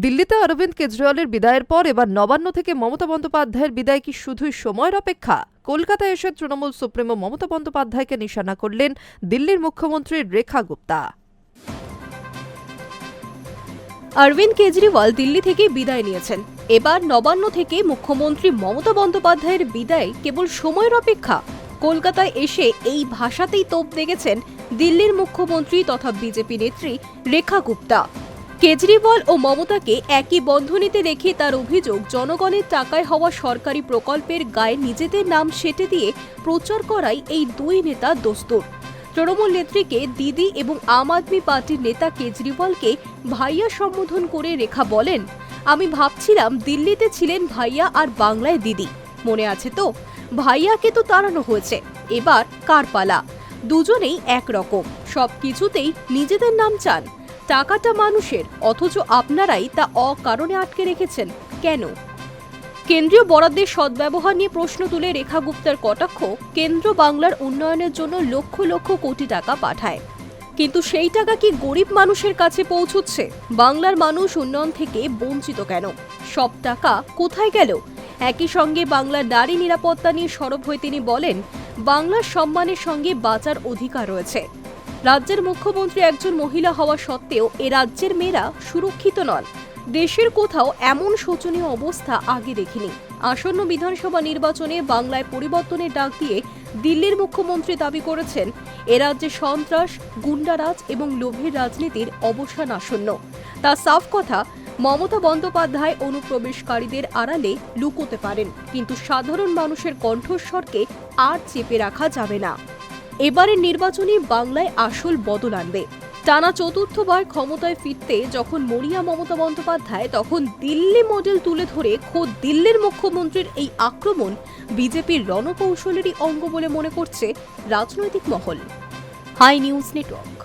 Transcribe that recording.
দিল্লিতে অরবিন্দ কেজরিওয়ালের বিদায়ের পর এবার নবান্ন থেকে মমতা বন্দ্যোপাধ্যায়ের বিদায় কি শুধুই সময়ের অপেক্ষা? কলকাতায় এসে তৃণমূল সুপ্রিমো মমতা বন্দ্যোপাধ্যায়কে নিশানা করলেন দিল্লির মুখ্যমন্ত্রী রেখা গুপ্তা। অরবিন্দ কেজরিওয়াল দিল্লি থেকে বিদায় নিয়েছেন। এবার নবান্ন থেকে মুখ্যমন্ত্রী মমতা বন্দ্যোপাধ্যায়ের বিদায় কেবল সময়ের অপেক্ষা। কলকাতায় এসে এই ভাষাতেই তোপ দেখেছেন দিল্লির মুখ্যমন্ত্রী তথা বিজেপি নেত্রী রেখা গুপ্তা। কেজরিওয়াল ও মমতাকে একই বন্ধনীতে রেখে তার অভিযোগ, জনগণের টাকায় হওয়া সরকারি প্রকল্পের গায়ে নিজেদের নাম সেঁটে দিয়ে প্রচার করাই এই দুই নেতা দোস্তুর। তৃণমূল নেত্রীকে দিদি এবং আম আদমি পার্টির নেতা কেজরিওয়ালকে ভাইয়া সম্বোধন করে রেখা বলেন, আমি ভাবছিলাম দিল্লিতে ছিলেন ভাইয়া আর বাংলায় দিদি, মনে আছে তো? ভাইয়াকে তো তাড়ানো হয়েছে, এবার কার পালা? দুজনেই একরকম, সবকিছুতেই নিজেদের নাম চান। টাকাটা মানুষের, অথচ আপনারাই তা অকারণে আটকে রেখেছেন কেন? কেন্দ্রীয় বরাদ্দের সদ্ব্যবহার নিয়ে প্রশ্ন তুলে রেখা গুপ্তার কটাক্ষ, কেন্দ্র বাংলার উন্নয়নের জন্য লক্ষ লক্ষ কোটি টাকা পাঠায়, কিন্তু সেই টাকা কি গরিব মানুষের কাছে পৌঁছচ্ছে? বাংলার মানুষ উন্নয়ন থেকে বঞ্চিত কেন? সব টাকা কোথায় গেল? একই সঙ্গে বাংলার নারী নিরাপত্তা নিয়ে সরব হয়ে তিনি বলেন, বাংলার সম্মানের সঙ্গে বাঁচার অধিকার রয়েছে। রাজ্যের মুখ্যমন্ত্রী একজন মহিলা হওয়া সত্ত্বেও এ রাজ্যের মেয়েরা সুরক্ষিত নন। দেশের কোথাও এমন শোচনীয় অবস্থা আগে দেখিনি। আসন্ন বিধানসভা নির্বাচনে বাংলায় পরিবর্তনের ডাক দিয়ে দিল্লির মুখ্যমন্ত্রী দাবি করেছেন, এ রাজ্যে সন্ত্রাস, গুন্ডারাজ এবং লোভের রাজনীতির অবসান আসন্ন। তা সাফ কথা, মমতা বন্দ্যোপাধ্যায় অনুপ্রবেশকারীদের আড়ালে লুকোতে পারেন, কিন্তু সাধারণ মানুষের কণ্ঠস্বরকে আর চেপে রাখা যাবে না। এবারের নির্বাচনে বাংলায় আসল বদল আনবে। টানা চতুর্থবার ক্ষমতায় ফিরতে যখন মরিয়া মমতা বন্দ্যোপাধ্যায়, তখন দিল্লি মডেল তুলে ধরে খোদ দিল্লির মুখ্যমন্ত্রীর এই আক্রমণ বিজেপির রণকৌশলেরই অঙ্গ বলে মনে করছে রাজনৈতিক মহল। High news network.